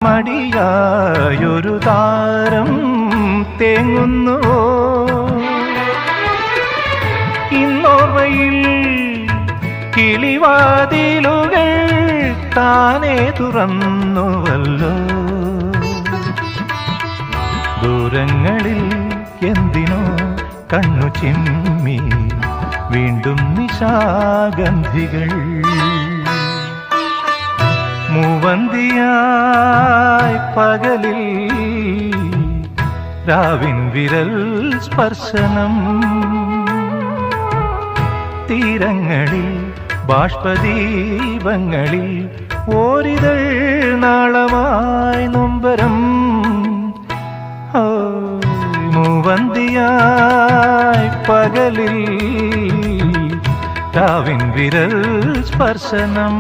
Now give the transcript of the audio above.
മടിയായൊരു താരം തേങ്ങുന്നു ഇന്നോർവയിൽ കിളിവാതിലുകൾ താനേ തുറന്നുവല്ലോ ദൂരങ്ങളിൽ എന്തിനോ കണ്ണു ചിമ്മി വീണ്ടും നിശാഗന്ധികൾ മൂവന്തിയായി പകലിൽ രാവിൻ വിരൽ സ്പർശനം തീരങ്ങളിൽ ബാഷ്പദീപങ്ങളിൽ ഓരിതൾ നാളമായി നൊമ്പരം മൂവന്തിയായി പകലിൽ രാവിൻ വിരൽ സ്പർശനം